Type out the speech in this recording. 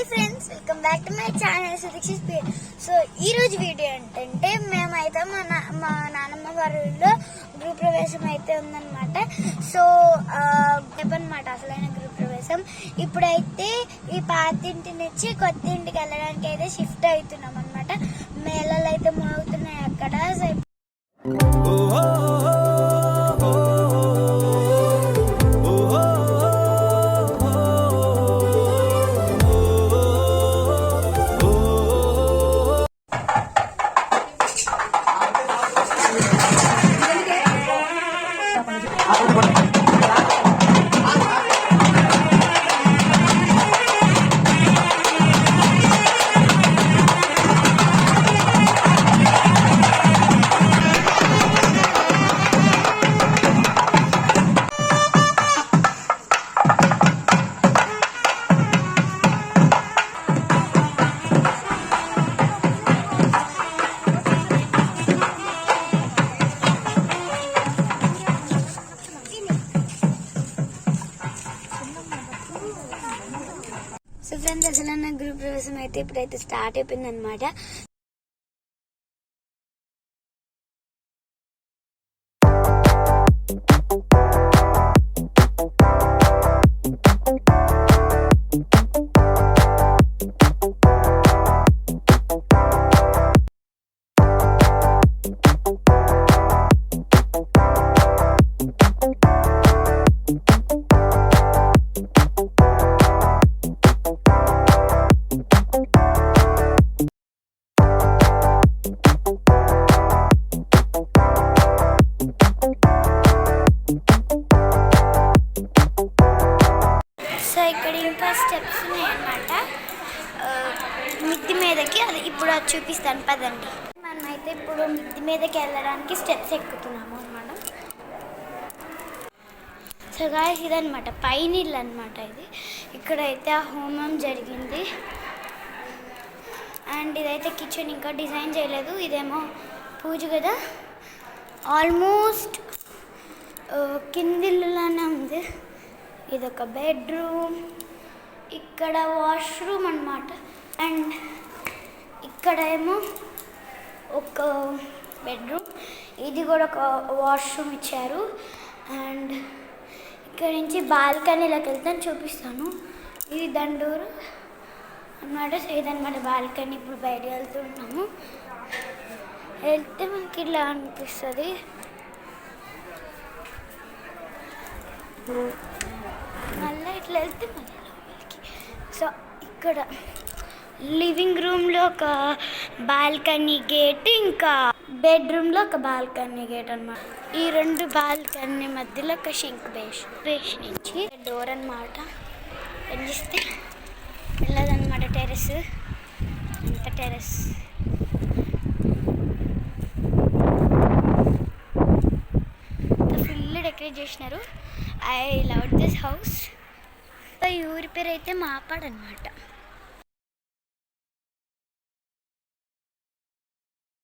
Hi friends, welcome back to my channel Sudheekshith speed. So ఈరోజు video ఏంటంటే మేమైతే మా నాన్నమ్మ వారి ఊళ్ళో గృహ ప్రవేశం అయితే ఉందన్నమాట. సో చెప్పనమాట అసలైన గృహ ప్రవేశం. ఇప్పుడైతే ఈ పాతింటి నుంచి కొత్త ఇంటికి వెళ్ళడానికి అయితే షిఫ్ట్ అవుతున్నాం అనమాట. మేళాలు అయితే మోగుతున్నాయి అక్కడ. సో ఫ్రెండ్స్, అసలు నా గృహ ప్రవేశం అయితే ఇప్పుడైతే స్టార్ట్ అయిపోయింది అనమాట. ఇక్కడ ఇంకా స్టెప్స్ ఉన్నాయన్నమాట మిద్ది మీదకి. అది ఇప్పుడు అది చూపిస్తాను పదండి. మనమైతే ఇప్పుడు మిద్ది మీదకి వెళ్ళడానికి స్టెప్స్ ఎక్కుతున్నాము అనమాట. సో గాయ్స్, ఇదనమాట పైన ఇల్లు అనమాట. ఇది ఇక్కడైతే ఆ హోమం జరిగింది. అండ్ ఇదైతే కిచెన్, ఇంకా డిజైన్ చేయలేదు. ఇదేమో పూజ కదా, ఆల్మోస్ట్ కిందిల్లులానే ఉంది. ఇదొక బెడ్రూమ్, ఇక్కడ వాష్రూమ్ అన్నమాట. అండ్ ఇక్కడ ఏమో ఒక బెడ్రూమ్, ఇది కూడా ఒక వాష్రూమ్ ఇచ్చారు. అండ్ ఇక్కడ నుంచి బాల్కనీలోకి వెళ్తాను, చూపిస్తాను. ఇది దండూరు అన్నమాట. ఇదన్నమాట బాల్కనీ. ఇప్పుడు బయటకు వెళ్తున్నాము. వెళ్తే మనకి ఇలా అనిపిస్తుంది. మళ్ళీ ఇట్లా వెళ్తే మళ్ళీ లోపలికి. సో ఇక్కడ లివింగ్ రూమ్లో ఒక బాల్కనీ గేట్, ఇంకా బెడ్రూమ్లో ఒక బాల్కనీ గేట్ అన్నమాట. ఈ రెండు బాల్కనీ మధ్యలో ఒక షింక్ బేస్ నుంచి డోర్ అన్నమాట. పెంచిస్తే వెళ్ళదన్నమాట టెర్రస్. అంత టెర్రస్ ఫుల్ డెకరేట్ చేసినారు. I love this house. ఈ ఊరి పేరు అయితే మాపాడు అనమాట.